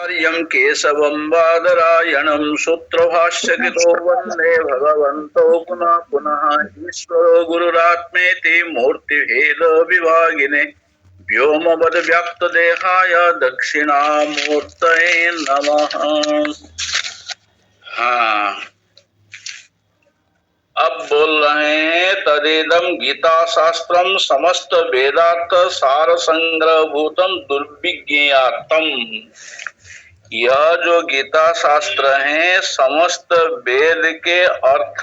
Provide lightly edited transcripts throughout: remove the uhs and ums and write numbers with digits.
आर्यं केशवं बादरायणं सूत्रभाष्यकृतो वन्दे भगवन्तो पुनः पुनः ईश्वरो गुरुरात्मेति मूर्तिभेद विभागिने व्योमवद्व्याप्तदेहाय दक्षिणामूर्तये नमः। हाँ, अब बोल रहे हैं तदेदम गीता शास्त्रम समस्त वेदार्थ सार संग्रह भूतम दुर्विज्ञातम। यह जो गीता शास्त्र है समस्त वेद के अर्थ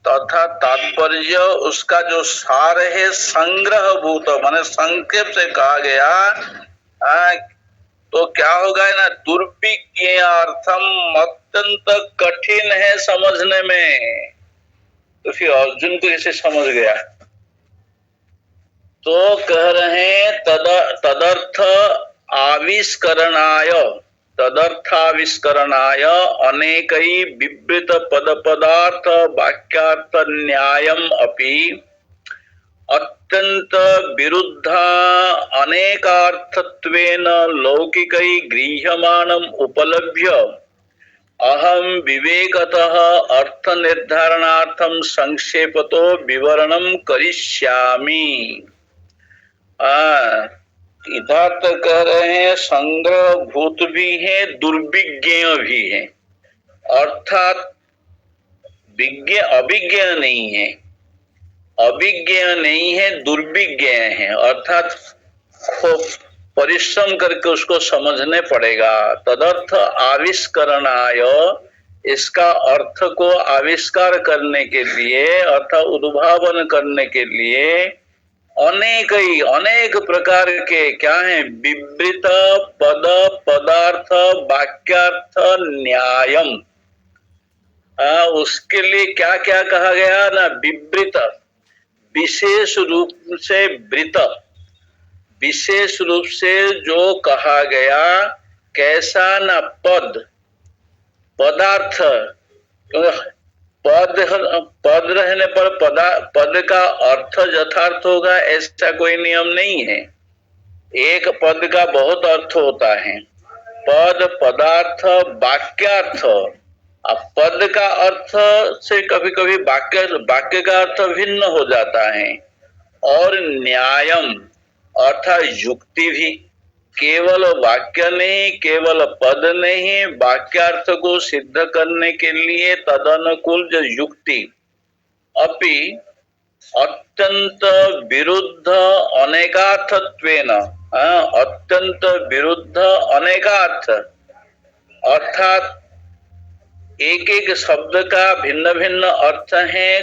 तथा तात्पर्य उसका जो सार है संग्रह भूत माने संक्षेप से कहा गया। तो क्या होगा ना, दुर्विज्ञार्थम अत्यंत कठिन है समझने में। तो फिर अर्जुन को कैसे समझ गया? तो कह रहे हैं तदर्थ आविष्करणाय तदर्थाविष्करणाय अनेकै विवृत पद पदार्थ वाक्यार्थ न्यायम अपि अत्यंत विरुद्ध अनेकार्थत्वेन लौकिकै गृह्यमाणम् उपलभ्य अहम विवेकतः अर्थ निर्धारणार्थम संक्षेपतो विवरणम करिष्यामि। इधर तो कह रहे हैं संग्रह भूत भी है, दुर्विज्ञ भी है, अर्थात विज्ञ अभिज्ञ नहीं है, अभिज्ञ नहीं है, दुर्विज्ञ है, अर्थात खूब परिश्रम करके उसको समझने पड़ेगा। तदर्थ आविष्करणाय, इसका अर्थ को आविष्कार करने के लिए अर्थात उद्भावन करने के लिए अनेक प्रकार के क्या है, विवृत पद पदार्थ वाक्यार्थ न्यायम। उसके लिए क्या क्या कहा गया ना, विवृत विशेष रूप से, वृत विशेष रूप से जो कहा गया, कैसा ना पद पदार्थ, पद रहने पर पद का अर्थ यथार्थ होगा ऐसा कोई नियम नहीं है। एक पद का बहुत अर्थ होता है, पद पदार्थ वाक्यार्थ। अब पद का अर्थ से कभी कभी वाक्य का अर्थ भिन्न हो जाता है। और न्यायम अर्थात युक्ति भी, केवल वाक्य नहीं, केवल पद नहीं, वाक्यार्थ को सिद्ध करने के लिए तदनुकूल जो युक्ति, अपि अत्यंत विरुद्ध अनेकार्थत्वेन, अत्यंत विरुद्ध अनेकार्थ, अर्थात एक एक शब्द का भिन्न भिन्न अर्थ है।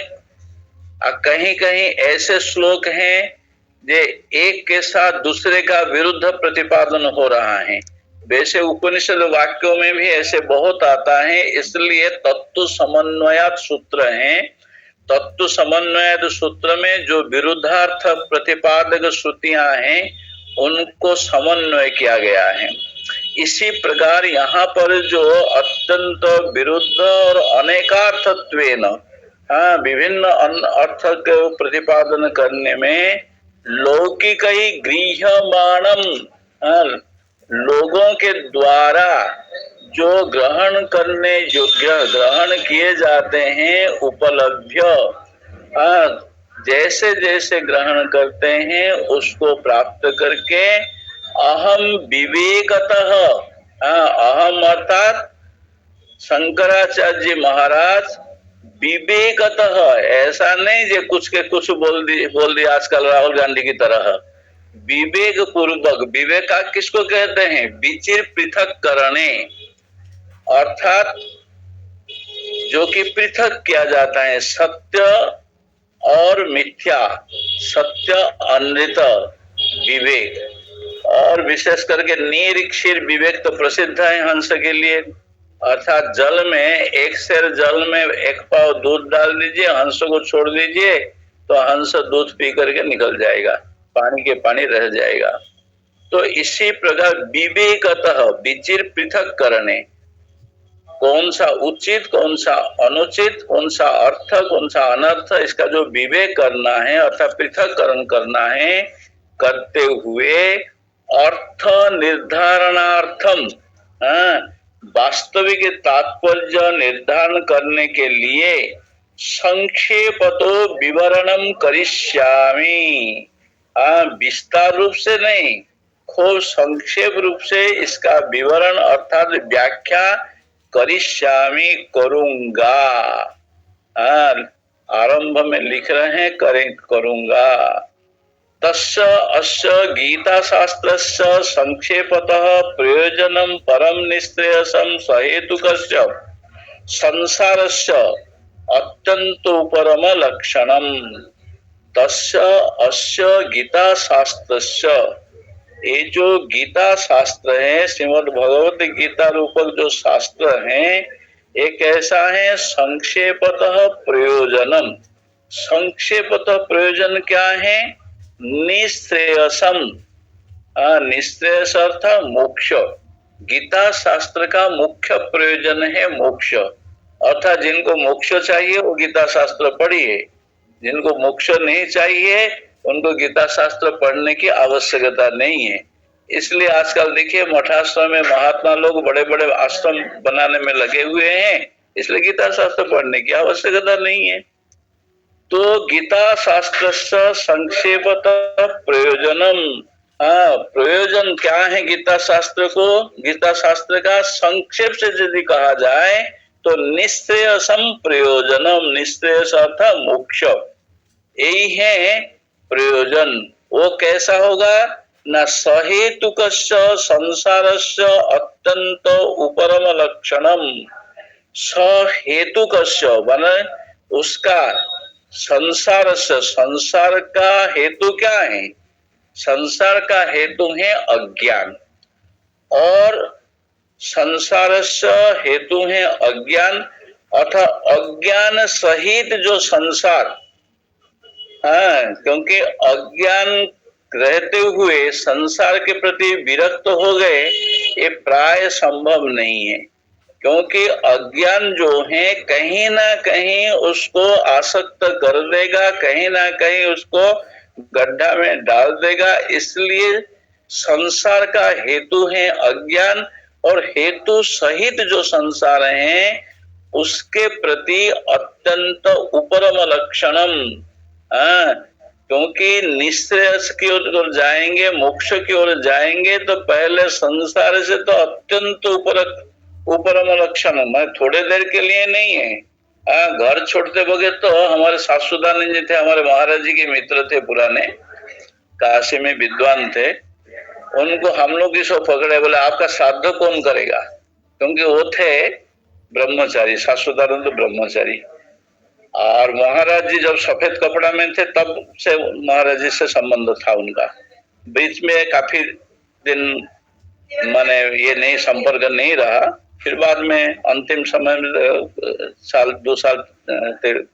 कहीं कहीं ऐसे श्लोक हैं जे एक के साथ दूसरे का विरुद्ध प्रतिपादन हो रहा है। वैसे उपनिषद वाक्यों में भी ऐसे बहुत आता है, इसलिए तत्व समन्वयात सूत्र हैं। तत्व समन्वयात सूत्र में जो विरुद्धार्थ प्रतिपादक श्रुतियां हैं उनको समन्वय किया गया है। इसी प्रकार यहाँ पर जो अत्यंत विरुद्ध और अनेकार्थत्वेन, विभिन्न अर्थ के प्रतिपादन करने में लौकिक ही गृह्यमाणम, लोगों के द्वारा जो ग्रहण करने योग्य ग्रहण किए जाते हैं, उपलभ्य, जैसे जैसे ग्रहण करते हैं उसको प्राप्त करके अहम विवेकतः, अहम अर्थात शंकराचार्य महाराज विवेकतः, ऐसा नहीं जो कुछ के कुछ बोल दी आजकल राहुल गांधी की तरह, विवेक पूर्वक, विवेक किसको कहते हैं, विचिर पृथक करने, अर्थात जो कि पृथक किया जाता है, सत्य और मिथ्या, सत्य अनृत विवेक। और विशेष करके निरीक्षिर विवेक तो प्रसिद्ध है हंस के लिए, अर्थात जल में एक सेर जल में एक पाव दूध डाल दीजिए, हंस को छोड़ दीजिए तो हंस दूध पी करके निकल जाएगा, पानी के पानी रह जाएगा। तो इसी प्रकार विवेकतः, विचिर पृथक करने, कौन सा उचित कौन सा अनुचित, कौन सा अर्थ कौन सा अनर्थ, इसका जो विवेक करना है अर्थात पृथककरण करना है, करते हुए अर्थ निर्धारणार्थम, हाँ, वास्तविक तात्पर्य निर्धारण करने के लिए संक्षेपतो विवरणम करिष्यामि। विस्तार रूप से नहीं, खूब संक्षेप रूप से इसका विवरण अर्थात व्याख्या करिष्यामि करूंगा। आरंभ में लिख रहे हैं करूंगा। तस्य अस्य गीता शास्त्रस्य संक्षेपतः प्रयोजनं परम निश्रेयसं सहेतुकस्य संसारस्य अत्यन्तोपरम लक्षणम्। तस्य अस्य गीता शास्त्रस्य, ये जो गीता शास्त्र है, श्रीमद् भगवत गीता रूपक जो शास्त्र है, एक ऐसा है संक्षेपतः प्रयोजनम। संक्षेपतः प्रयोजन क्या है? निश्रेयसम। निश्रेयस अर्थ मोक्ष। गीता शास्त्र का मुख्य प्रयोजन है मोक्ष, अर्थात जिनको मोक्ष चाहिए वो गीता शास्त्र पढ़िए, जिनको मोक्ष नहीं चाहिए उनको गीता शास्त्र पढ़ने की आवश्यकता नहीं है। इसलिए आजकल देखिए मठाश्रम में महात्मा लोग बड़े बड़े आश्रम बनाने में लगे हुए हैं, इसलिए गीता शास्त्र पढ़ने की आवश्यकता नहीं है। तो गीता शास्त्र संक्षेपतः प्रयोजनम। प्रयोजन क्या है गीता शास्त्र को? गीता शास्त्र का संक्षेप से यदि कहा जाए तो निश्रेयसम प्रयोजनम। निश्रेयस अर्थ मोक्ष, यही है प्रयोजन। वो कैसा होगा? न सहेतुकस्य संसारस्य अत्यंत उपरम लक्षणम। सहेतुकस्य माने उसका, संसार से, संसार का हेतु क्या है? संसार का हेतु है अज्ञान, और संसार से हेतु है अज्ञान, अर्थात अज्ञान सहित जो संसार। क्योंकि अज्ञान रहते हुए संसार के प्रति विरक्त हो गए, ये प्राय संभव नहीं है। क्योंकि अज्ञान जो है कहीं ना कहीं उसको आसक्त कर देगा, कहीं ना कहीं उसको गड्ढा में डाल देगा। इसलिए संसार का हेतु है अज्ञान, और हेतु सहित जो संसार है उसके प्रति अत्यंत उपरम लक्षणम। क्योंकि निश्रेयस की ओर जाएंगे, मोक्ष की ओर जाएंगे, तो पहले संसार से तो अत्यंत उपरम लक्षण। मैं थोड़े देर के लिए नहीं है। घर छोड़ते बगैर तो हमारे सासुदानंद जी थे, हमारे महाराज जी के मित्र थे, पुराने काशी में विद्वान थे। उनको हम लोग इसको पकड़े, बोले आपका श्राद्ध कौन करेगा? क्योंकि वो थे ब्रह्मचारी, सासुदानंद ब्रह्मचारी। और महाराज जी जब सफेद कपड़ा में थे तब से महाराज जी से संबंध था उनका। बीच में काफी दिन माने ये नहीं, संपर्क नहीं रहा। फिर बाद में अंतिम समय में साल 2 साल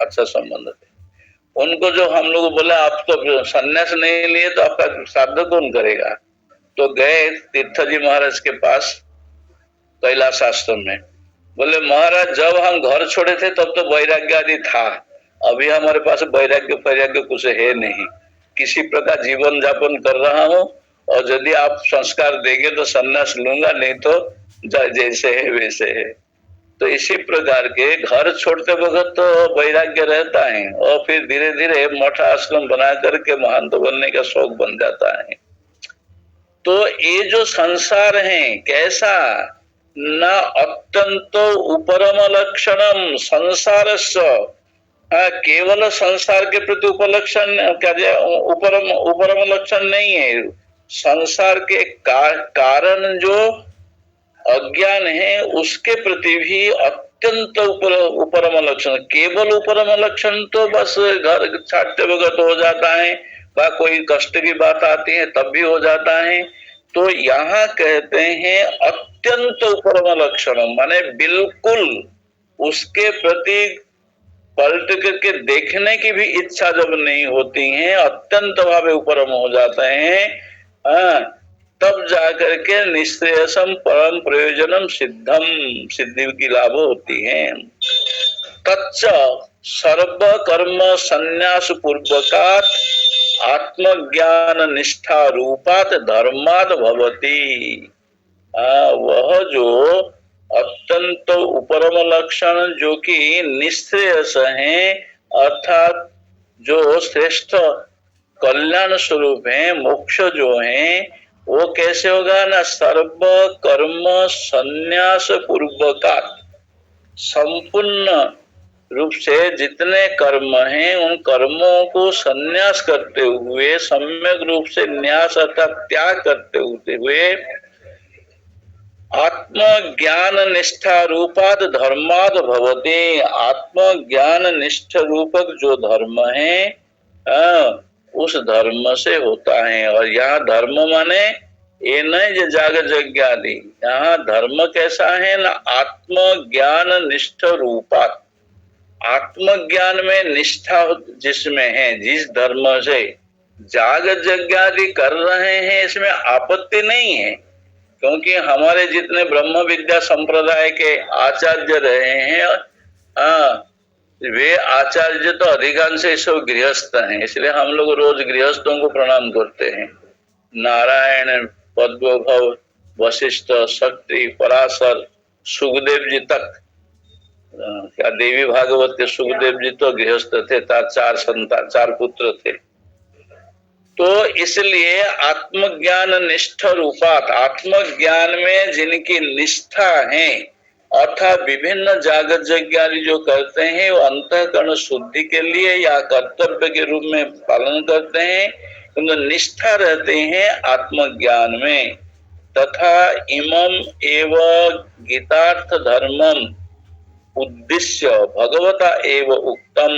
अच्छा संबंध थे। उनको जो हम लोग बोले आप तो संन्यास नहीं लिए तो आपका श्राद्ध कौन करेगा? तो गए तीर्थ जी महाराज के पास कैलाश आश्रम में। बोले महाराज जब हम घर छोड़े थे तब तो वैराग्य आदि था, अभी हमारे पास वैराग्य कुछ है नहीं, किसी प्रकार जीवन यापन कर रहा हूँ, और यदि आप संस्कार देंगे तो संन्यास लूंगा, नहीं तो जैसे है वैसे है। तो इसी प्रकार के घर छोड़ते वक्त तो वैराग्य रहता है, और फिर धीरे धीरे मठ आश्रम बना करके महंत बनने का शौक बन जाता है। तो ये जो संसार है कैसा? न अत्यंत उपरम लक्षणम संसारस्य। केवल संसार के प्रति उपलक्षण क्या उपरम लक्षण नहीं है, संसार के कारण जो अज्ञान है उसके प्रति भी अत्यंत उपरम लक्षण। केवल उपरम लक्षण तो बस घर छाटते वक्त हो जाता है, कोई कष्ट की बात आती है तब भी हो जाता है। तो यहाँ कहते हैं अत्यंत उपरम लक्षण, माने बिल्कुल उसके प्रति पलट करके देखने की भी इच्छा जब नहीं होती है, अत्यंत भावे उपरम हो जाते हैं, तब जाकर के निश्रेयसम परम प्रयोजनम सिद्धम, सिद्धि की लाभ होती है। तच्च सर्व कर्म संन्यास पूर्वकात् आत्मज्ञान निष्ठा रूपात धर्माद भवति। वह जो अत्यंत उपरम लक्षण जो कि निश्रेयस है, अर्थात जो श्रेष्ठ कल्याण स्वरूप है, मोक्ष जो है, वो कैसे होगा ना, सर्व कर्म संन्यास पूर्वकात्, संपूर्ण रूप से जितने कर्म हैं उन कर्मों को संन्यास करते हुए, सम्यक रूप से न्यास अर्थात त्याग करते हुए, आत्मज्ञान निष्ठा रूपाद धर्माद भवते, आत्मज्ञान निष्ठ रूपक जो धर्म है उस धर्म से होता है। और यहाँ धर्म माने ये नहीं जो जाग यज्ञ आदि, यहाँ धर्म कैसा है ना, आत्मज्ञान निष्ठ रूपात, आत्मज्ञान में निष्ठा जिसमें है, जिस धर्म से जाग यज्ञ आदि कर रहे हैं इसमें आपत्ति नहीं है, क्योंकि हमारे जितने ब्रह्म विद्या संप्रदाय के आचार्य रहे हैं वे आचार्य तो अधिकांश सब गृहस्थ हैं, इसलिए हम लोग रोज गृहस्थों को प्रणाम करते हैं। नारायण, पद्मभव, वशिष्ठ, शक्ति, पराशर, सुखदेव जी तक, क्या देवी भागवत के सुखदेव जी तो गृहस्थ थे, चार संतान, चार पुत्र थे। तो इसलिए आत्मज्ञान निष्ठ रूपात, आत्मज्ञान में जिनकी निष्ठा है, अर्थात विभिन्न जागत यज्ञ जो करते हैं वो अंतःकरण शुद्धि के लिए या कर्तव्य के रूप में पालन करते हैं, किंतु निष्ठा रहते हैं आत्मज्ञान में। तथा इमम एव गीतार्थ धर्मम उद्देश्य भगवता एव उक्तम,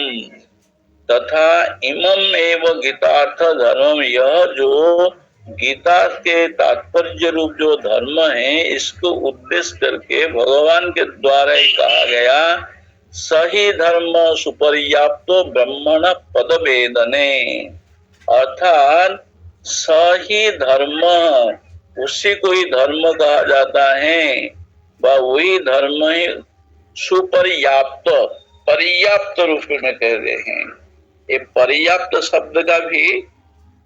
तथा इमम एव गीतार्थ धर्म, यह जो गीता के तात्पर्य रूप जो धर्म है इसको उद्देश्य करके भगवान के द्वारा ही कहा गया, सही धर्म सुपर्याप्तो ब्रह्मण पद वेदने, अर्थात सही धर्म उसी को ही धर्म कहा जाता है, वही धर्म ही सुपर्याप्त, पर्याप्त रूप में कह रहे हैं। ये पर्याप्त शब्द का भी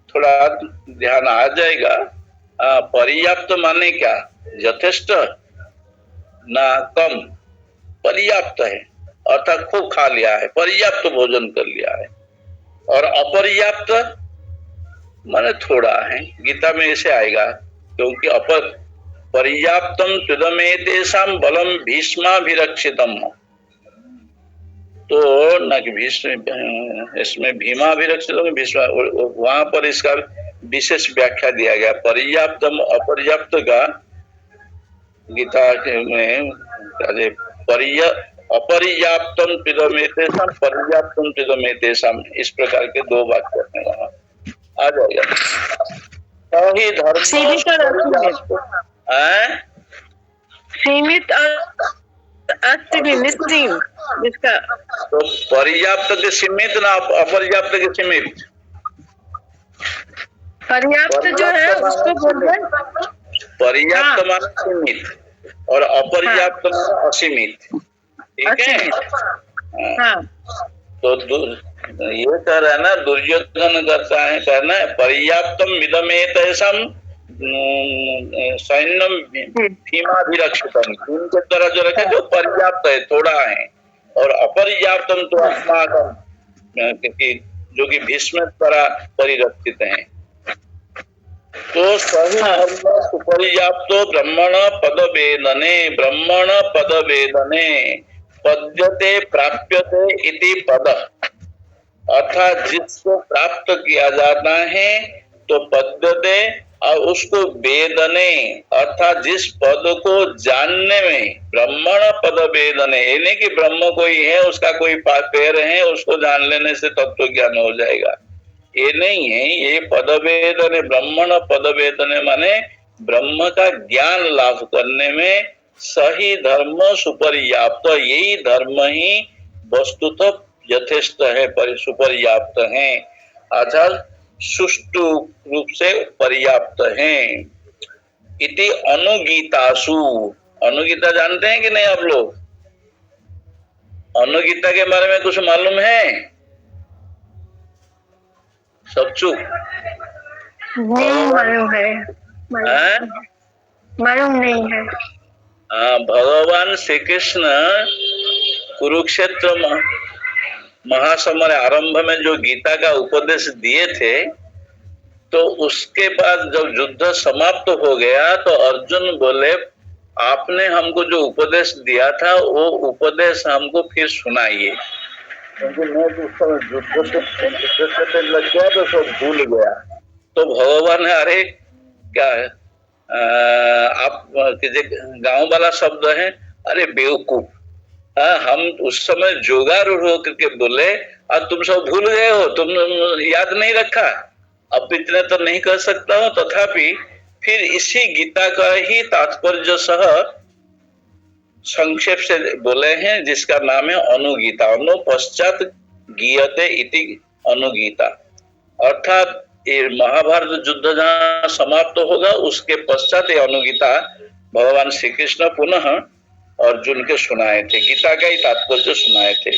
थोड़ा ध्यान आ जाएगा। पर्याप्त माने क्या, यथेष्ट ना कम, पर्याप्त है अर्थात खूब खा लिया है, पर्याप्त भोजन कर लिया है। और अपर्याप्त माने थोड़ा है, गीता में ऐसे आएगा, क्योंकि पर्याप्तम त्विदमेतेषां बलम भीष्माभिरक्षितम, तो न कि भीष्म, इसमें भीमाभिरक्षित भीष्म, वहां पर इसका विशेष व्याख्या दिया गया। पर्याप्तम अपर्याप्त का गीता में अपर्याप्तम त्विदमेतेषां पर्याप्तम त्विदमेतेषां, इस प्रकार के दो वाक्य हैं, वहां आ जाएगा। सही धर्म सीमित जिसका तो पर्याप्त के सीमित ना अपर्याप्त के सीमित, पर्याप्त जो है उसको बोलते, पर्याप्त माने सीमित और अपर्याप्त माने असीमित, ठीक है। तो ये कह रहा है ना, दुर्योधन करता है, कहना है पर्याप्तम विदमेतेषां सैन्यम भीमाभिरक्षितम, भीम के तरह जो रखे जो पर्याप्त है, थोड़ा है, और अपर्याप्तम तो अस्माकं, जो कि भीष्म द्वारा परिरक्षित है। तो सही धर्म सुपर्याप्तो ब्रह्मण पद वेदने, ब्रह्मण पद वेदने पद्यते प्राप्यते इति पद, अर्थात जिसको प्राप्त किया जाता है तो पद्यते, और उसको वेदने अर्थात जिस पद को जानने में, ब्रह्मण पद वेदने, यानी कि ब्रह्म कोई है, उसका कोई पैर है, उसको जान लेने से तत्व ज्ञान हो जाएगा, ये नहीं है। ये पद वेदने, ब्रह्मण पद वेदने माने ब्रह्म का ज्ञान लाभ करने में सही धर्म सुपर्याप्त, यही धर्म ही वस्तुतः यथेष्ट है, सुपर्याप्त है, अर्थात सुष्टु रूप से पर्याप्त है। इति अनुगीतासु, अनुगीता जानते हैं कि नहीं आप लोग? अनुगीता के बारे में कुछ मालूम है? सब चुप मालूम है। मालूम नहीं है। भगवान श्री कृष्ण कुरुक्षेत्र महासमर आरंभ में जो गीता का उपदेश दिए थे, तो उसके बाद जब युद्ध समाप्त हो गया तो अर्जुन बोले, आपने हमको जो उपदेश दिया था वो उपदेश हमको फिर सुनाइए, क्योंकि मैं तो उस समय युद्ध से लग गया तो सब भूल गया। तो भगवान है, अरे क्या है आप गांव वाला शब्द है, अरे बेवकूफ, हम उस समय जोगारूढ़ होकर के बोले और तुम सब भूल गए हो, तुम याद नहीं रखा। अब इतने तो नहीं कर सकता हूं, तथापि फिर इसी गीता का ही तात्पर्य सह संक्षेप से बोले हैं, जिसका नाम है अनुगीता। अनु पश्चात गीयते इति अनुगीता, अर्थात ये महाभारत युद्ध जहां समाप्त होगा उसके पश्चात ये अनुगीता भगवान श्री कृष्ण पुनः अर्जुन के सुनाए थे, गीता का ही तात्पर्य सुनाए थे।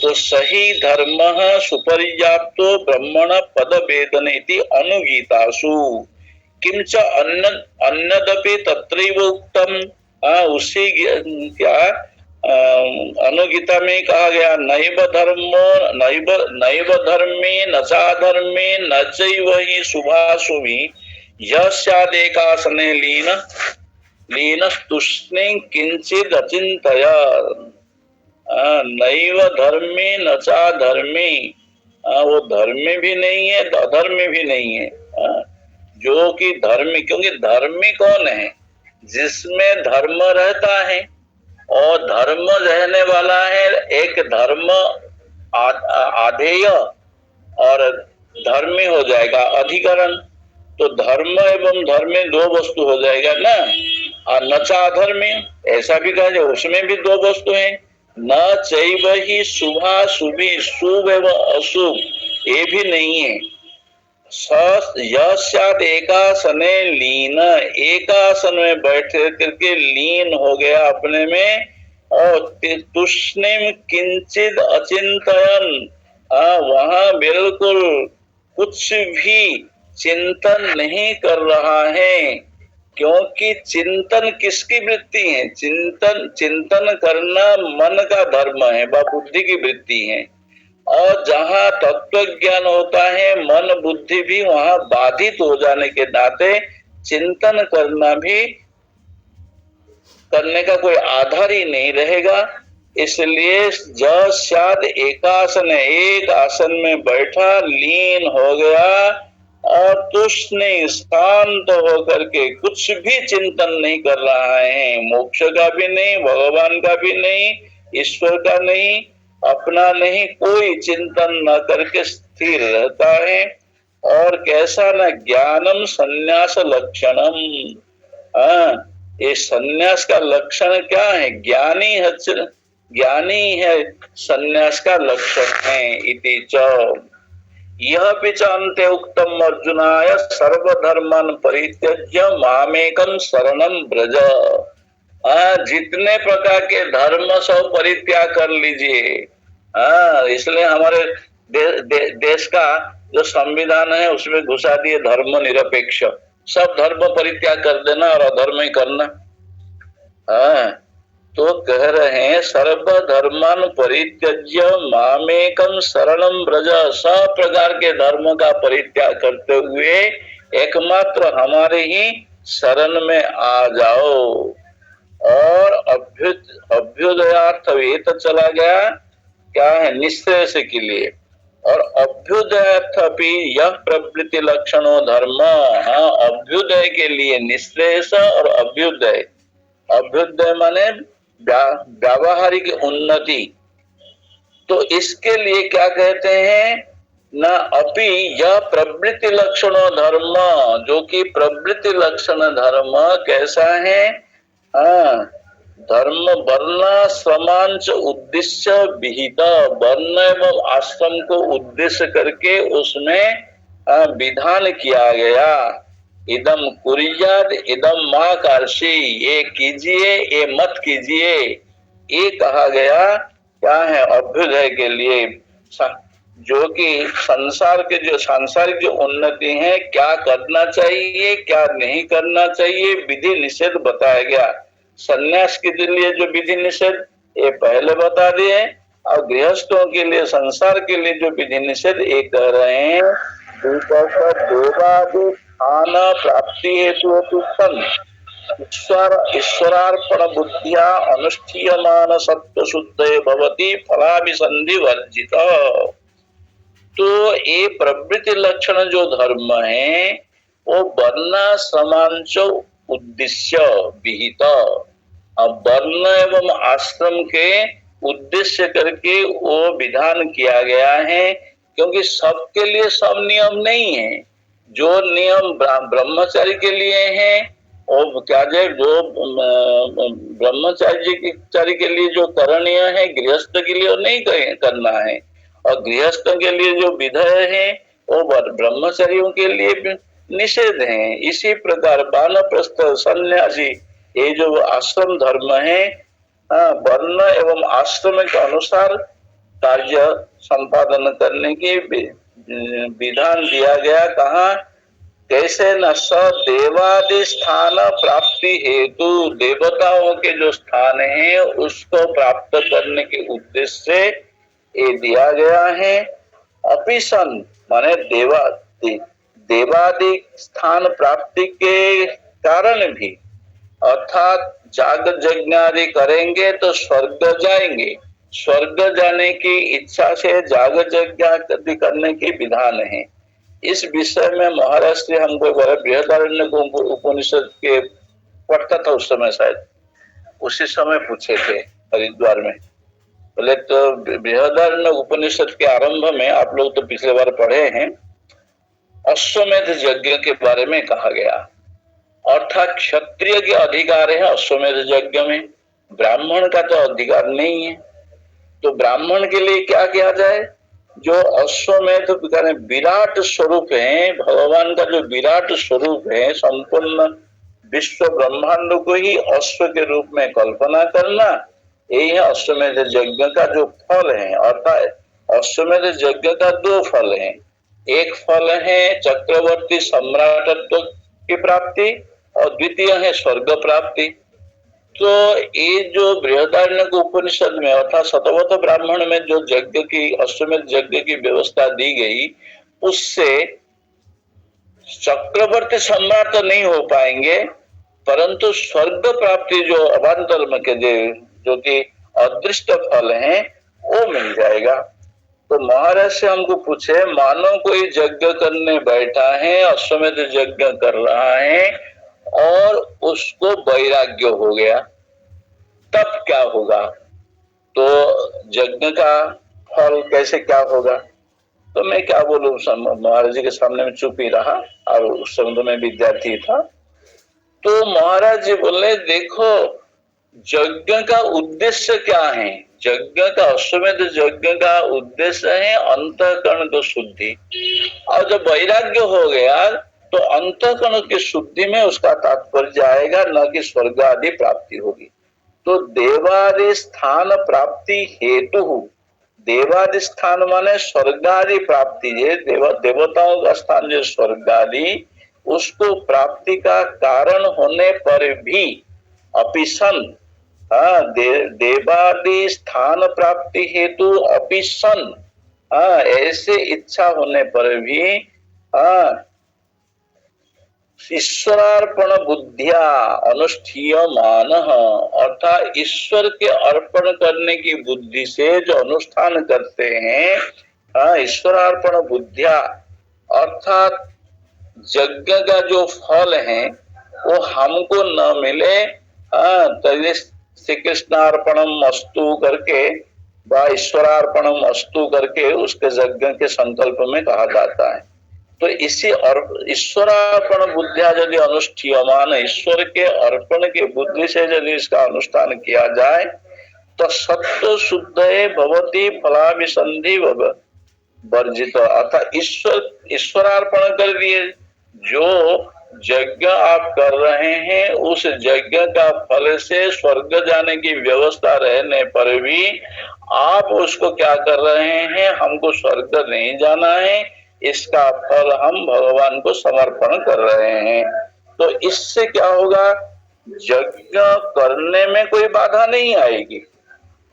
तो सही धर्म सुपर्याप्तो ब्रह्मण पद वेदनेति अनुगीतासु किंच अन्यदपि तत्रैव उक्तम। उसी क्या अनुगीता में कहा गया, नैव धर्मो नैव धर्मे न चाधर्मे न चैव हि शुभाशुभि यः स्यादेकासने लीन तुष्णे किंचिद अचिंतय। नैव धर्मे न चाधर्मे, वो धर्म भी नहीं है अधर्म भी नहीं है, जो कि धर्मी, क्योंकि धर्मी कौन है, जिसमें धर्म रहता है और धर्म रहने वाला है। एक धर्म आधेय और धर्मी हो जाएगा अधिकरण, तो धर्म एवं धर्मी दो वस्तु हो जाएगा ना। और न चाधर्मी ऐसा भी कहा जाए, उसमें भी दो वस्तु हैं। न चैव ही शुभाशुभि, शुभ एवं अशुभ ये भी नहीं है। यस्याद एकासने लीन, एकासन में बैठ करके लीन हो गया अपने में, और तुष्णिम किंचित अचिंतयन, वहां बिल्कुल कुछ भी चिंतन नहीं कर रहा है, क्योंकि चिंतन किसकी वृत्ति है, चिंतन करना मन का धर्म है, वह बुद्धि की वृत्ति है। और जहाँ तत्व ज्ञान होता है मन बुद्धि भी वहां बाधित हो जाने के नाते चिंतन करने का कोई आधार ही नहीं रहेगा। इसलिए शायद एकासन, एक आसन में बैठा लीन हो गया और तुष्ण शांत होकर के कुछ भी चिंतन नहीं कर रहा है, मोक्ष का भी नहीं, भगवान का भी नहीं, ईश्वर का नहीं, अपना नहीं, कोई चिंतन न करके स्थिर रहता है। और कैसा न ज्ञानम संन्यास लक्षणम, ये संन्यास का लक्षण क्या है, ज्ञानी है संन्यास का लक्षण है। इति च यह पिचान्ते उक्तम अर्जुनाय सर्वधर्मान परित्यज्य मामेकम शरणम ब्रज। जितने प्रकार के धर्म सब परित्याग कर लीजिए। इसलिए हमारे देश का जो संविधान है उसमें घुसा दिए धर्म निरपेक्ष, सब धर्म परित्याग कर देना और अधर्म ही करना। तो कह रहे हैं सर्व धर्मान परित्यज्य मामेकम शरणम ब्रज, सब प्रकार के धर्म का परित्याग करते हुए एकमात्र हमारे ही शरण में आ जाओ। और अभ्युदयार्थ वेत चला गया, क्या है, निश्रेयस के लिए। और अभ्युदयार्थ भी यह प्रवृत्ति लक्षणों धर्म, अभ्युदय के लिए निश्रेयस और अभ्युदय, अभ्युदय माने व्यावहारिक उन्नति। तो इसके लिए क्या कहते हैं, न अपि यह प्रवृत्ति लक्षणों धर्म, जो कि प्रवृत्ति लक्षण धर्म कैसा है, धर्म वर्णाश्रमांच उद्देश्य विहित, वर्ण एवं आश्रम को उद्देश्य करके उसमें विधान किया गया। इदम कुर्याद इदम मा कार्षी, ये कीजिए ये मत कीजिए, ये कहा गया क्या है, अभ्युदय के लिए। जो कि संसार के जो सांसारिक जो उन्नति है, क्या करना चाहिए क्या नहीं करना चाहिए, विधि निषेध बताया गया। सन्यास के लिए जो विधि निषेध ये पहले बता दिए, और गृहस्थों के लिए संसार के लिए जो विधि निषेध ये कह रहे हैं। देवादि स्थान प्राप्ति हेतु ईश्वरार्पण बुद्धिया अनुष्ठीयमान सत्व शुद्ध भवति फलाभिसंधि वर्जित। तो ये प्रवृत्ति लक्षण जो धर्म है वो वर्णाश्रमांच उद्देश्य विहित, अब वर्ण एवं आश्रम के उद्देश्य करके वो विधान किया गया है, क्योंकि सबके लिए सब नियम नहीं है। जो नियम ब्रह्मचारी के लिए है और क्या है, जो ब्रह्मचारी के लिए जो करणीय है गृहस्थ के लिए नहीं करना है, और गृहस्थ के लिए जो विधेय है वो ब्रह्मचारियों के लिए निषेध है। इसी प्रकार वानप्रस्थ सन्यासी ये जो आश्रम धर्म है, वर्ण एवं आश्रम के अनुसार कार्य संपादन करने की विधान दिया गया। कहा कैसे न स देवादि स्थान प्राप्ति हेतु, देवताओं के जो स्थान है उसको प्राप्त करने के उद्देश्य से ये दिया गया है। अपिसन माने देवादि स्थान प्राप्ति के कारण भी, अर्थात जाग यज्ञ आदि करेंगे तो स्वर्ग जाएंगे, स्वर्ग जाने की इच्छा से जाग यज्ञ आदि करने की विधान है। इस विषय में महाराज श्री हमको बृहदारण्य उपनिषद के पढ़ता था उस समय, शायद उसी समय पूछे थे हरिद्वार में। बोले तो बृहदारण्य उपनिषद के आरंभ में, आप लोग तो पिछले बार पढ़े हैं, अश्वमेध यज्ञ के बारे में कहा गया। अर्थात क्षत्रिय के अधिकार है अश्वमेध यज्ञ में, ब्राह्मण का तो अधिकार नहीं है। तो ब्राह्मण के लिए क्या किया जाए, जो अश्वमेध विराट स्वरूप है, भगवान का जो विराट स्वरूप है, संपूर्ण विश्व ब्रह्मांड को ही अश्व के रूप में कल्पना करना, यही है अश्वमेध यज्ञ का जो फल है। अर्थात अश्वमेध यज्ञ का दो फल हैं, एक फल है चक्रवर्ती सम्राटत्व की प्राप्ति और द्वितीय है स्वर्ग प्राप्ति। तो ये जो बृहदारण्यक उपनिषद में अर्थात शतवथ ब्राह्मण में जो यज्ञ की अश्वमेध यज्ञ की व्यवस्था दी गई, उससे चक्रवर्ती सम्राट तो नहीं हो पाएंगे, परंतु स्वर्ग प्राप्ति जो अवान्तर में के जो कि अदृष्ट फल है वो मिल जाएगा। तो महाराज से हमको पूछे, मानो कोई यज्ञ करने बैठा है, अश्वमेध यज्ञ कर रहा है और उसको वैराग्य हो गया, तब क्या होगा? तो यज्ञ का फल कैसे क्या होगा? तो मैं क्या बोलूं, महाराज जी के सामने में चुप ही रहा, और उस समय में विद्यार्थी था। तो महाराज जी बोले, देखो यज्ञ का उद्देश्य क्या है? यज्ञ का अश्वमेध यज्ञ का उद्देश्य है अंतःकरण को शुद्धि, और जब वैराग्य हो गया तो अंतःकरण की शुद्धि में उसका तात्पर्य आएगा, न कि स्वर्ग आदि प्राप्ति होगी। तो देवादि स्थान प्राप्ति हेतु, देवादि स्थान माने स्वर्ग आदि प्राप्ति है, देवताओं का स्थान जो स्वर्ग आदि, उसको प्राप्ति का कारण होने पर भी अपिसन, देवादि स्थान प्राप्ति हेतु अपिसन, ऐसे इच्छा होने पर भी ईश्वरार्पण बुद्धिया अनुष्ठीयमान, अर्थात ईश्वर के अर्पण करने की बुद्धि से जो अनुष्ठान करते हैं, ईश्वरार्पण बुद्धिया, अर्थात यज्ञ का जो फल है वो हमको न मिले, श्री कृष्णार्पणम अस्तु करके व ईश्वरार्पणम अस्तु करके उसके यज्ञ के संकल्प में कहा जाता है। तो इसी ईश्वरार्पण बुद्धिया यदि अनुष्ठीयमान, ईश्वर के अर्पण के बुद्धि से यदि इसका अनुष्ठान किया जाए तो सत्व शुद्ध भवती फलाभिसंधि वर्जित, अर्थात ईश्वरार्पण कर दिए, जो यज्ञ आप कर रहे हैं, उस यज्ञ का फल से स्वर्ग जाने की व्यवस्था रहने पर भी आप उसको क्या कर रहे हैं, हमको स्वर्ग नहीं जाना है, इसका फल हम भगवान को समर्पण कर रहे हैं। तो इससे क्या होगा, यज्ञ करने में कोई बाधा नहीं आएगी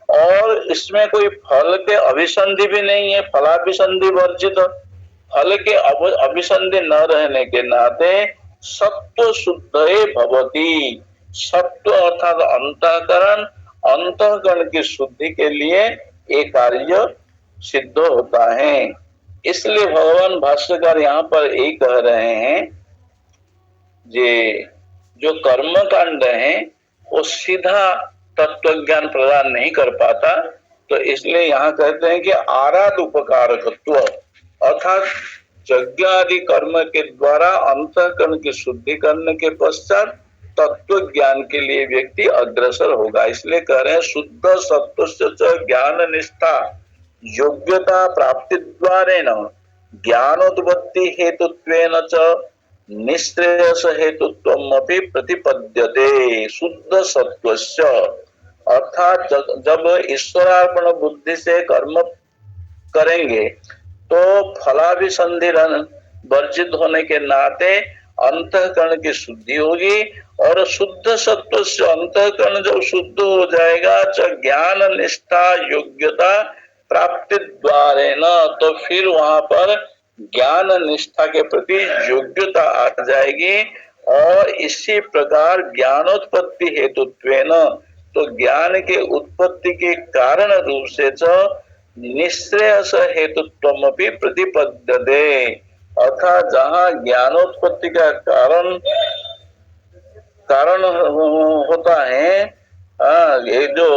और इसमें कोई फल के अभिसंधि भी नहीं है, फलाभिसंधि वर्जित। फल के अभिसंधि न रहने के नाते सत्व शुद्धे भवति। सत्व अर्थात अंतःकरण, अंतःकरण की शुद्धि के लिए ये कार्य सिद्ध होता है। इसलिए भगवान भाष्यकार यहाँ पर यही कह रहे हैं, ये जो कर्म कांड है वो सीधा तत्व ज्ञान प्रदान नहीं कर पाता, तो इसलिए यहाँ कहते हैं कि आराध उपकारकत्व अर्थात यज्ञ आदि कर्म के द्वारा अंतःकरण की शुद्धि करने के पश्चात तत्व ज्ञान के लिए व्यक्ति अग्रसर होगा। इसलिए कह रहे हैं शुद्ध सत्व ज्ञान निष्ठा योग्यता प्राप्ति द्वारेण ज्ञानोत्पत्ति हेतुत्वेन च निश्रेयस हेतुत्वमपि प्रतिपद्यते। शुद्ध सत्वस्य अर्थात जब ईश्वरार्पण बुद्धि से कर्म करेंगे तो फलाभिसंधि वर्जित होने के नाते अंतःकरण की शुद्धि होगी और शुद्ध सत्व से अंतःकरण जब शुद्ध हो जाएगा तो ज्ञान निष्ठा योग्यता प्राप्ति द्वारे न, तो फिर वहां पर ज्ञान निष्ठा के प्रति योग्यता आ जाएगी और इसी प्रकार ज्ञानोत्पत्ति हेतुत्वेन, तो ज्ञान के उत्पत्ति के कारण रूप से निश्रेयस हेतुत्वमपि प्रतिपद्यते। अर्थात जहाँ ज्ञानोत्पत्ति का कारण होता है, ये जो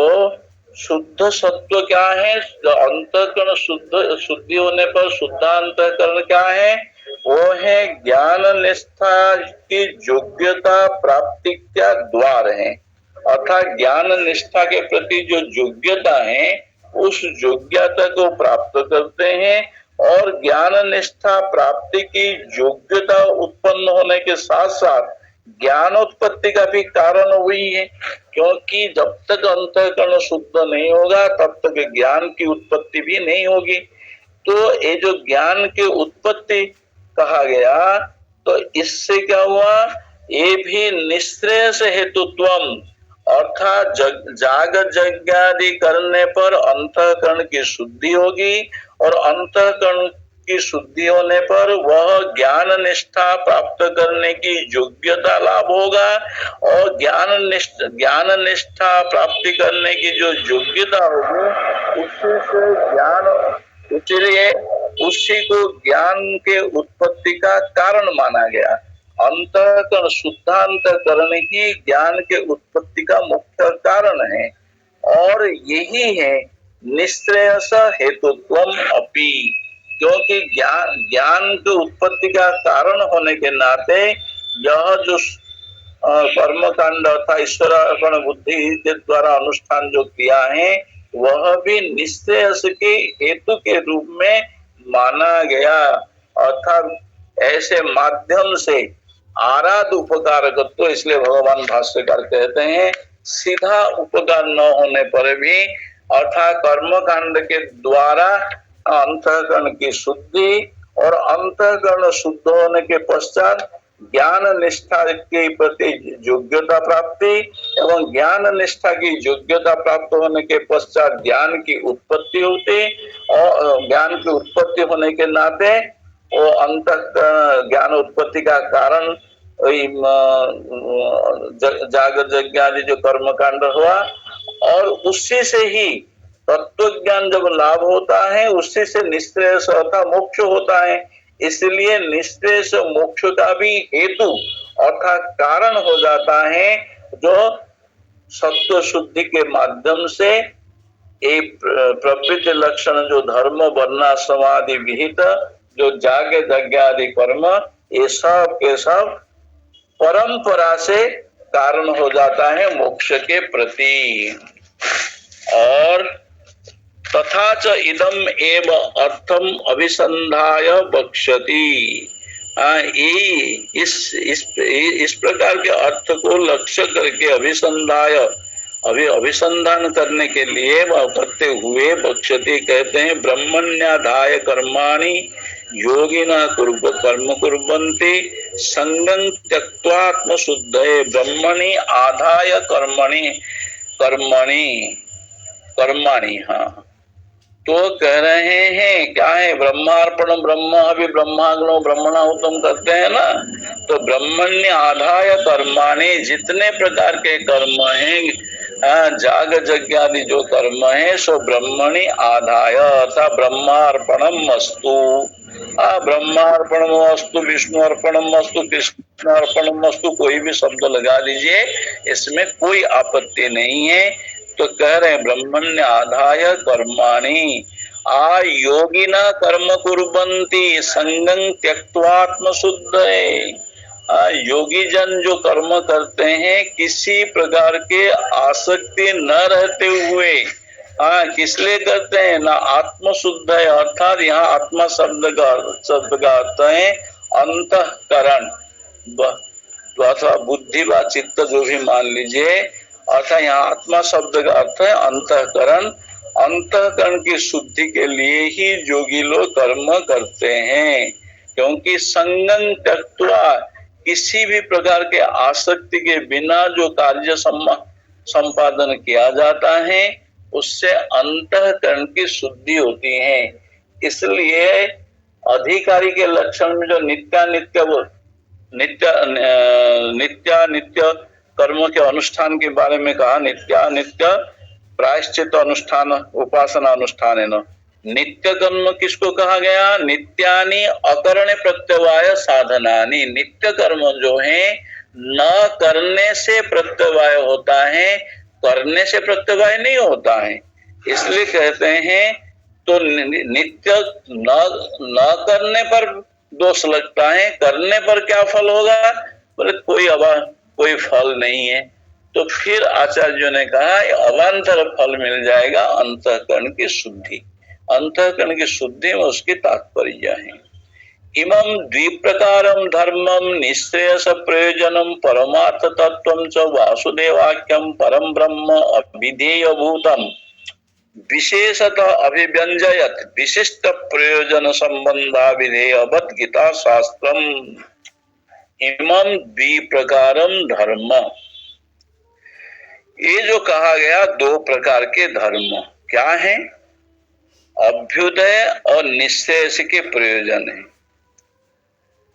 शुद्ध सत्व क्या है, अंतःकरण शुद्धि होने पर शुद्धांतःकरण क्या है, वो है ज्ञान निष्ठा की योग्यता प्राप्ति का द्वार है। अर्थात ज्ञान निष्ठा के प्रति जो योग्यता है उस योग्यता को प्राप्त करते हैं और ज्ञान निष्ठा प्राप्ति की योग्यता उत्पन्न होने के साथ साथ ज्ञानोत्पत्ति का भी कारण वही है, क्योंकि जब तक अंतःकरण शुद्ध नहीं होगा तब तक ज्ञान की उत्पत्ति भी नहीं होगी। तो ये जो ज्ञान की उत्पत्ति कहा गया, तो इससे क्या हुआ, ये भी निश्रेयस हेतुत्वम अर्थात जाग यज्ञादि करने पर अंतःकरण की शुद्धि होगी और अंतःकरण की शुद्धि होने पर वह ज्ञान निष्ठा प्राप्त करने की योग्यता लाभ होगा और ज्ञान निष्ठा प्राप्ति करने की जो योग्यता होगी उससे ज्ञान, इसलिए उसी को ज्ञान के उत्पत्ति का कारण माना गया। अंतःकरण शुद्धांतःकरण ही ज्ञान के उत्पत्ति का मुख्य कारण है और यही है निश्रेयस हेतुत्वम अपि, क्योंकि ज्ञान के उत्पत्ति का कारण होने के नाते यह जो कर्म कांड अर्थात ईश्वरार्पण बुद्धि के द्वारा अनुष्ठान जो किया है वह भी निश्रेयस के हेतु के रूप में माना गया। अर्थात ऐसे माध्यम से आराध उपकारकत्व, इसलिए भगवान भाष्यकार कहते हैं सीधा उपकार न होने पर भी अर्थात कर्म कांड के द्वारा अंतःकरण की शुद्धि और अंतःकरण शुद्ध होने के पश्चात ज्ञान निष्ठा के प्रति योग्यता प्राप्ति एवं ज्ञान निष्ठा की योग्यता प्राप्त होने के पश्चात ज्ञान की उत्पत्ति होती और ज्ञान की उत्पत्ति होने के नाते वो अंतःकरण ज्ञान उत्पत्ति का कारण जागृत यज्ञ आदि जो कर्म कांड हुआ और उसी से ही तत्व ज्ञान जब लाभ होता है उसी से निश्रेयस अर्थात मोक्ष होता है। इसलिए निश्रेयस मोक्ष का भी हेतु अर्थात कारण हो जाता है जो सत्व शुद्धि के माध्यम से एक प्रवृत्ति लक्षण जो धर्म वर्णाश्रमादि विहित जो जाग यज्ञ आदि कर्म ये सब के सब परंपरा से कारण हो जाता है मोक्ष के प्रति। और तथा च इदम एव अर्थम अभिसंधाय बक्ष्यति, यही इस प्रकार के अर्थ को लक्ष्य करके अभिसंधान करने के लिए करते हुए बक्षते कहते हैं ब्रह्मण्याधाय कर्माणि योगिना कर्म कुर्वन्ति संगं त्यक्त्वा आत्मशुद्धये ब्रह्मणि आधाय कर्माणि। हाँ, तो कह रहे हैं क्या है, ब्रह्मार्पण ब्रह्म अभी ब्रह्माग्नो ब्रह्मणाहुतम करते हैं ना, तो ब्रह्मण्य आधाय कर्माणि, जितने प्रकार के कर्म हैं, जाग यज्ञ आदि जो कर्म है सो ब्रह्मणि आधाय अर्थात ब्रह्मार्पणम अस्तु, ब्रह्मार्पणम अस्तु, विष्णु अर्पणम अस्तु, कृष्ण अर्पणम अस्तु, कोई भी शब्द लगा लीजिए, इसमें कोई आपत्ति नहीं है। तो कह रहे हैं ब्रह्मण्य आधाय कर्माणि योगिना कर्म कुर्वन्ति संगं त्यक्त्वा आत्मशुद्धये। योगी जन जो कर्म करते हैं किसी प्रकार के आसक्ति न रहते हुए, किस लिए करते हैं ना, आत्मशुद्ध है, अर्थात यहाँ आत्मा शब्द का अर्थ है अंतःकरण अथवा बुद्धि व चित्त, जो भी मान लीजिए, अर्थात यहाँ आत्मा शब्द का अर्थ है अंतःकरण। अंतःकरण की शुद्धि के लिए ही योगी लोग कर्म करते हैं, क्योंकि संगं त्यक्त्वा, किसी भी प्रकार के आसक्ति के बिना जो कार्य संपादन किया जाता है उससे अंतःकरण की शुद्धि होती है। इसलिए अधिकारी के लक्षण में जो नित्य कर्म के अनुष्ठान के बारे में कहा, नित्य प्रायश्चित अनुष्ठान उपासना अनुष्ठान है ना, नित्य कर्म किसको कहा गया, नित्यानि अकरणे प्रत्यवाय साधनानि, नित्य कर्म जो है न करने से प्रत्यवाय होता है, करने से प्रत्यवाय नहीं होता है, इसलिए कहते हैं। तो नित्य न करने पर दोष लगता है, करने पर क्या फल होगा, बोले कोई फल नहीं है। तो फिर आचार्यों ने कहा अवांतर फल मिल जाएगा, अंतःकरण की शुद्धि। अंतःकरण की शुद्धि में उसकी तात्पर्य है। इमं द्विप्रकारं धर्मं निश्रेयस प्रयोजनं परमार्थ तत्वं च वासुदेवाख्यं परम ब्रह्म अविधेय भूतम् विशेषतः अभिव्यंजयत विशिष्ट प्रयोजन संबंधा विधेयवत् गीता शास्त्रम। इमं द्विप्रकारं धर्म, ये जो कहा गया दो प्रकार के धर्म क्या है, अभ्युदय और निश्रेयस के प्रयोजन है।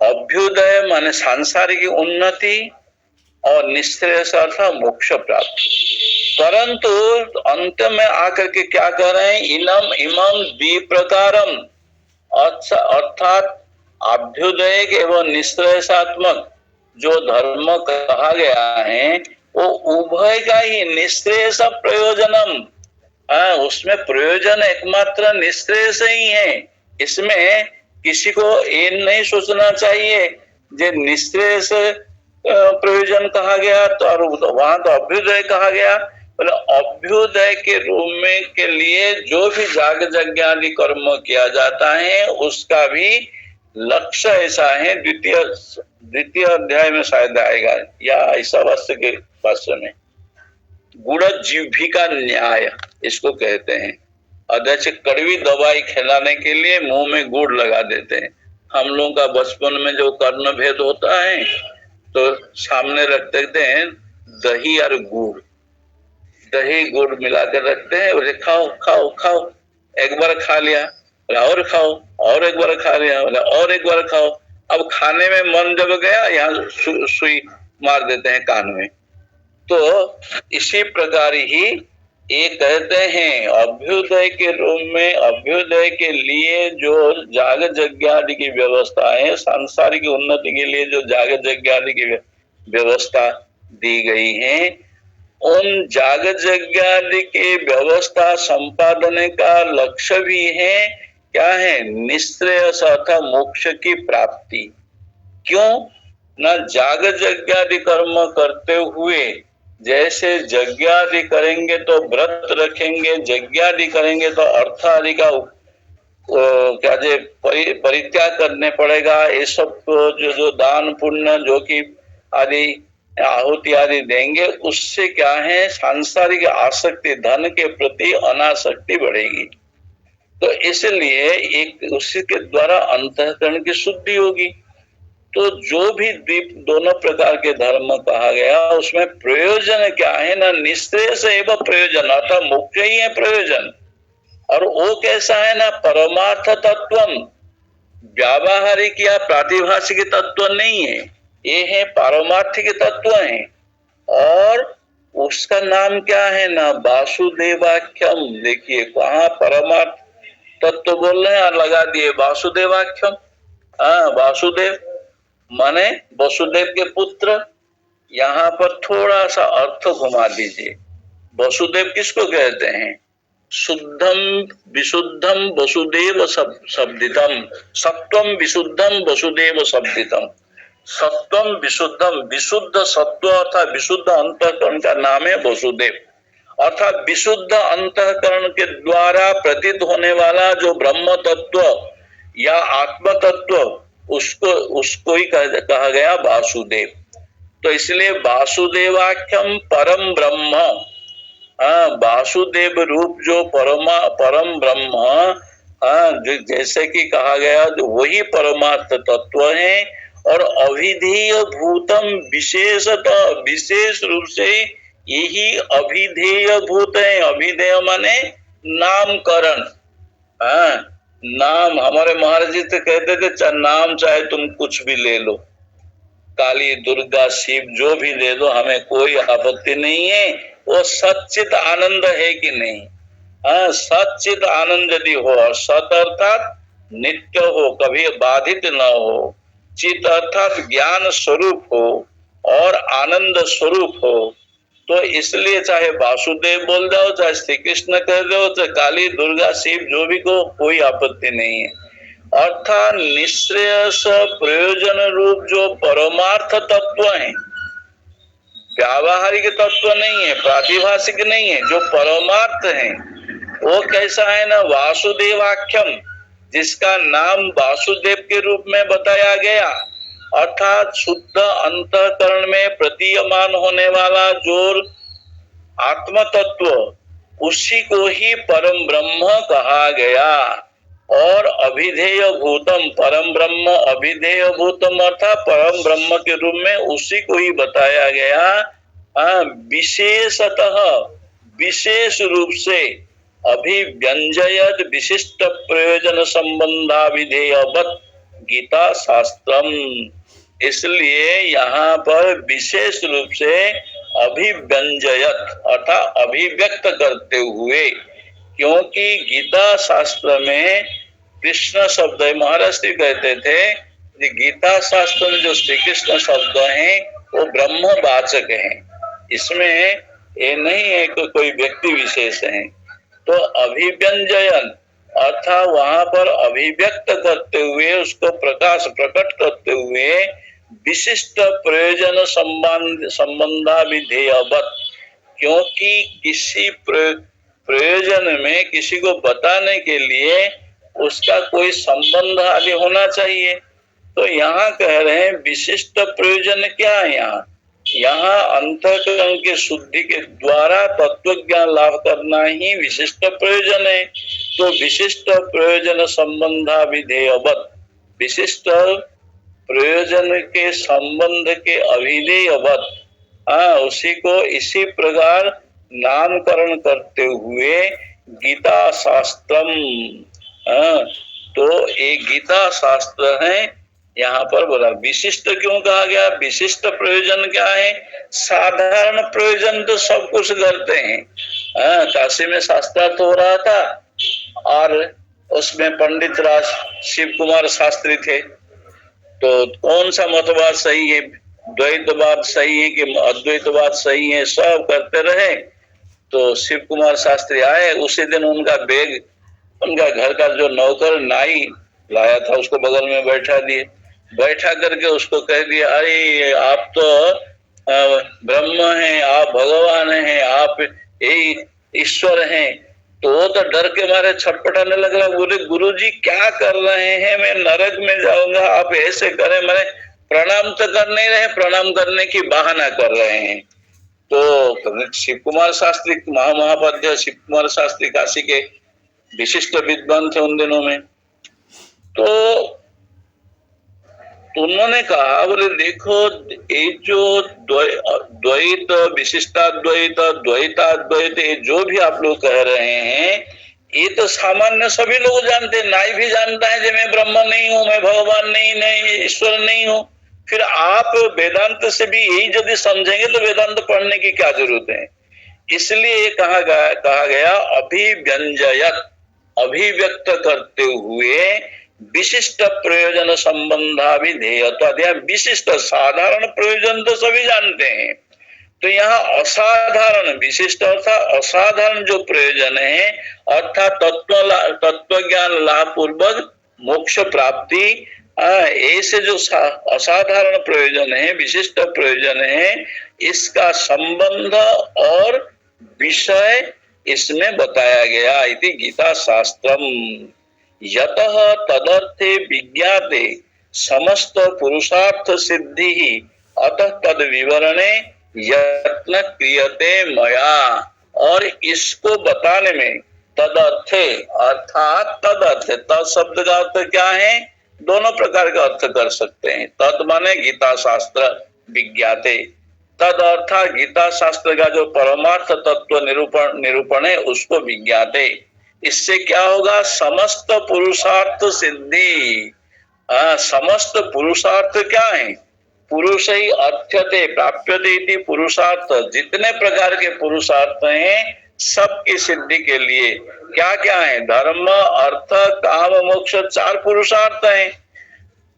अभ्युदय माने सांसारिक उन्नति और निश्रेयस अर्थात मोक्ष प्राप्ति। परंतु अंत में आकर के क्या कर रहे हैं, इमं द्विप्रकारम, अर्थात अभ्युदय एवं निश्रेयसात्मक जो धर्म कहा गया है वो उभय का ही निश्रेयस प्रयोजनम, उसमें प्रयोजन एकमात्र निश्रेयस ही है। इसमें किसी को ये नहीं सोचना चाहिए जो निश्रेयस प्रयोजन कहा गया तो वहां तो अभ्युदय कहा गया। अभ्युदय के रूप में के लिए जो भी जाग यज्ञ आदि कर्म किया जाता है उसका भी लक्ष्य ऐसा है, द्वितीय अध्याय में शायद आएगा या ऐसा वास्तव के भाष्य में, गुड़ जीविका न्याय इसको कहते हैं। अध्यक्ष कड़वी दवाई खिलाने के लिए मुंह में गुड़ लगा देते हैं। हम लोगों का बचपन में जो कर्ण भेद होता है तो सामने रख देते हैं दही और गुड़, दही गुड़ मिला कर रखते हैं, बोले खाओ खाओ खाओ, एक बार खा लिया, और खाओ, और एक बार खा लिया, और एक बार खाओ। अब खाने में मन जब गया यहाँ सुई मार देते हैं कान में। तो इसी प्रकार ही ये कहते हैं अभ्युदय के रूप में, अभ्युदय के लिए जो जाग यज्ञ आदि की व्यवस्था है, सांसारिक उन्नति के लिए जो जाग यज्ञ आदि की व्यवस्था दी गई है, उन जाग यज्ञ आदि की व्यवस्था संपादन का लक्ष्य भी है क्या है, निश्रेयस अर्थात मोक्ष की प्राप्ति। क्यों ना, जाग यज्ञ आदि कर्म करते हुए जैसे यज्ञ आदि करेंगे तो व्रत रखेंगे, यज्ञ आदि करेंगे तो अर्थ आदि का क्या जे परित्याग करने पड़ेगा। ये सब जो जो दान पुण्य जो कि आदि आहुति आदि देंगे, उससे क्या है, सांसारिक आसक्ति, धन के प्रति अनासक्ति बढ़ेगी। तो इसलिए एक उसी के द्वारा अंतःकरण की शुद्धि होगी। तो जो भी द्वीप दोनों प्रकार के धर्म कहा गया, उसमें प्रयोजन क्या है ना, निश्चय से एवं प्रयोजन, अर्थात मुख्य ही है प्रयोजन। और वो कैसा है ना, परमार्थ तत्वम, व्यावहारिक या प्रातिभाषिक तत्व नहीं है, ये है पारमार्थिक तत्व है। और उसका नाम क्या है ना, वासुदेवाख्यम। देखिए कहाँ परमार्थ तत्व बोल रहे हैं और लगा दिए वासुदेवाख्यम। हाँ, वासुदेव माने वसुदेव के पुत्र। यहाँ पर थोड़ा सा अर्थ घुमा दीजिए। वसुदेव किसको कहते हैं? शुद्धम विशुद्धम वसुदेव शब्दितम, सत्वम विशुद्धम वसुदेव शब्दितम। सत्वम विशुद्धम, विशुद्ध सत्व अर्थात विशुद्ध अंतःकरण का नाम है वसुदेव। अर्थात विशुद्ध अंतःकरण के द्वारा प्रतीत होने वाला जो ब्रह्म तत्व या आत्म तत्व, उसको ही कहा गया वासुदेव। तो इसलिए वासुदेवाख्यम परम ब्रह्म, वासुदेव रूप जो परम ब्रह्म, जैसे कि कहा गया, वही परमार्थ तत्व है। और अभिधेय भूतम, विशेषतः विशेष रूप से यही अभिधेय भूत है। अभिधेय माने नामकरण। नाम, हमारे महाराज जी तो कहते थे नाम चाहे तुम कुछ भी ले लो, काली दुर्गा शिव जो भी दे दो, हमें कोई आपत्ति नहीं है। वो सच्चित आनंद है कि नहीं? सच्चित आनंद यदि हो, और सत अर्थात नित्य हो, कभी बाधित न हो, चित अर्थात ज्ञान स्वरूप हो और आनंद स्वरूप हो, तो इसलिए चाहे वासुदेव बोल जाओ, चाहे श्री कृष्ण कह दो, चाहे काली दुर्गा शिव जो भी को, कोई आपत्ति नहीं है। अर्थात निश्रेयस प्रयोजन रूप जो परमार्थ तत्व है, व्यावहारिक तत्व नहीं है, प्रातिभाषिक नहीं है, जो परमार्थ है वो कैसा है ना, वासुदेवाख्यम, जिसका नाम वासुदेव के रूप में बताया गया। अर्थात शुद्ध अंतःकरण में प्रतीयमान होने वाला जो आत्म तत्व, उसी को ही परम ब्रह्म कहा गया। और अभिधेय भूतम, परम ब्रह्म अभिधेय भूतम अर्थात परम ब्रह्म के रूप में उसी को ही बताया गया। विशेषतः, विशेष रूप से अभिव्यंजयत विशिष्ट प्रयोजन संबंधाविधेयवत गीता शास्त्रम। इसलिए यहाँ पर विशेष रूप से अभिव्यंजयत अर्थात अभिव्यक्त करते हुए, क्योंकि गीता शास्त्र में कृष्ण शब्द है। महाराज जी कहते थे कि गीता शास्त्र में जो श्री कृष्ण शब्द हैं वो ब्रह्मवाचक हैं, इसमें ये नहीं है कि कोई व्यक्ति विशेष है। तो अभिव्यंजयन अर्थात वहां पर अभिव्यक्त करते हुए, उसको प्रकाश प्रकट करते हुए विशिष्ट प्रयोजन संबंधाविधेयवत, क्योंकि किसी प्रयोजन में किसी को बताने के लिए उसका कोई संबंध आदि होना चाहिए। तो यहाँ कह रहे हैं विशिष्ट प्रयोजन क्या है? यहाँ अंतःकरण की शुद्धि के द्वारा तत्व ज्ञान लाभ करना ही विशिष्ट प्रयोजन है। तो विशिष्ट प्रयोजन संबंधाविधेयवत, विशिष्ट प्रयोजन के संबंध के अभिधेयवत, उसी को इसी प्रकार नामकरण करते हुए गीता शास्त्रम। तो एक गीता शास्त्र है। यहाँ पर बोला विशिष्ट क्यों कहा गया? विशिष्ट प्रयोजन क्या है? साधारण प्रयोजन तो सब कुछ करते हैं। काशी में शास्त्रार्थ हो रहा था और उसमें पंडित राज शिव कुमार शास्त्री थे। तो कौन सा मतवाद सही है, द्वैतवाद सही है कि अद्वैतवाद सही है, सब करते रहे। तो शिव कुमार शास्त्री आए, उसी दिन उनका बैग उनका घर का जो नौकर नाई लाया था उसको बगल में बैठा दिए। बैठा करके उसको कह दिया, अरे आप तो ब्रह्म हैं, आप भगवान हैं, आप यही ईश्वर हैं, तो वो तो डर के मारे छटपटाने लग रहा, बोले गुरुजी क्या कर रहे हैं, मैं नरक में जाऊंगा, आप ऐसे करें, मैंने प्रणाम तो कर नहीं रहे, प्रणाम करने की बहाना कर रहे हैं। तो शिव कुमार शास्त्री, महामहापाध्याय शिव कुमार शास्त्री काशी के विशिष्ट विद्वान थे उन दिनों में। तो उन्होंने कहा, बोले देखो ये जो द्वैत, विशिष्टाद्वैत, द्वैताद्वैत, ये जो भी आप लोग कह रहे हैं, ये तो सामान्य सभी लोग जानते हैं, नाई भी जानता है कि मैं ब्रह्म नहीं हूँ, मैं भगवान नहीं ईश्वर नहीं हूँ। फिर आप वेदांत से भी यही यदि समझेंगे तो वेदांत पढ़ने की क्या जरूरत है। इसलिए कहा गया अभिव्यंजयत, अभिव्यक्त करते हुए विशिष्ट प्रयोजन संबंधाभिधेयत्वादि, विशिष्ट साधारण प्रयोजन तो सभी जानते हैं, तो यहाँ असाधारण, विशिष्ट अर्थात असाधारण जो प्रयोजन है, अर्थात तत्व ज्ञान लाभ पूर्वक मोक्ष प्राप्ति, ऐसे जो असाधारण प्रयोजन है, विशिष्ट प्रयोजन है, इसका संबंध और विषय इसमें बताया गया। इति गीता शास्त्रम यतः तदर्थे विज्ञाते समस्त पुरुषार्थ सिद्धि अतः तद विवरणे यत्न क्रियते मया। और इसको बताने में तदर्थे अर्थात तदर्थे, तद शब्द का अर्थ क्या है, दोनों प्रकार का अर्थ कर सकते हैं। तद माने गीता शास्त्र, विज्ञाते, तद अर्थात गीता शास्त्र का जो परमार्थ तत्व निरूपण है उसको विज्ञाते। इससे क्या होगा, समस्त पुरुषार्थ सिद्धि। समस्त पुरुषार्थ क्या है, पुरुष ही अर्थ्यते प्राप्यते इति पुरुषार्थ, जितने प्रकार के पुरुषार्थ हैं सबकी सिद्धि के लिए क्या क्या है, धर्म अर्थ काम मोक्ष, 4 पुरुषार्थ हैं।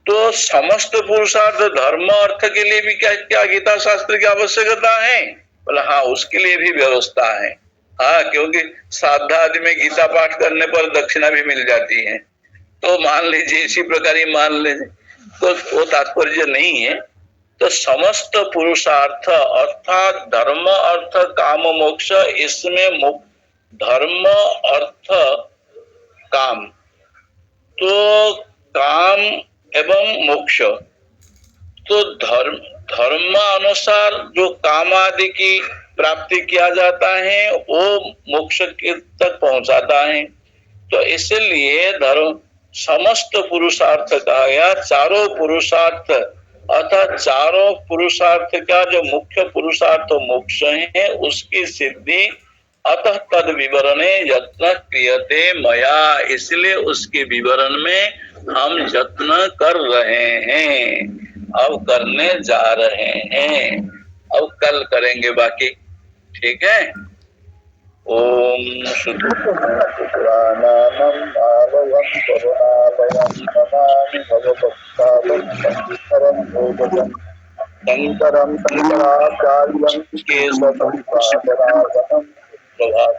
तो समस्त पुरुषार्थ धर्म अर्थ के लिए भी क्या क्या गीता शास्त्र की आवश्यकता है, बोला हाँ उसके लिए भी व्यवस्था है। हाँ, क्योंकि श्राद्ध आदि में गीता पाठ करने पर दक्षिणा भी मिल जाती है, तो मान लीजिए इसी प्रकार ही मान लीजिए, तो वो तात्पर्य नहीं है। तो समस्त पुरुषार्थ अर्थात धर्म अर्थ काम मोक्ष, इसमें धर्म अर्थ काम, तो काम एवं मोक्ष, तो धर्म अनुसार जो काम आदि की प्राप्ति किया जाता है वो मोक्ष तक पहुंचाता है। तो इसलिए धर्म समस्त पुरुषार्थ कहा गया, चारों पुरुषार्थ अर्थात चारों पुरुषार्थ का जो मुख्य पुरुषार्थ मोक्ष है उसकी सिद्धि अतः तद विवरणे यत्न क्रियते मया, इसलिए उसके विवरण में हम यत्न कर रहे हैं, अब करने जा रहे हैं, अब कल करेंगे बाकी, ठीक है। ओम शंकरं शंकराचार्यं केशवं प्रभात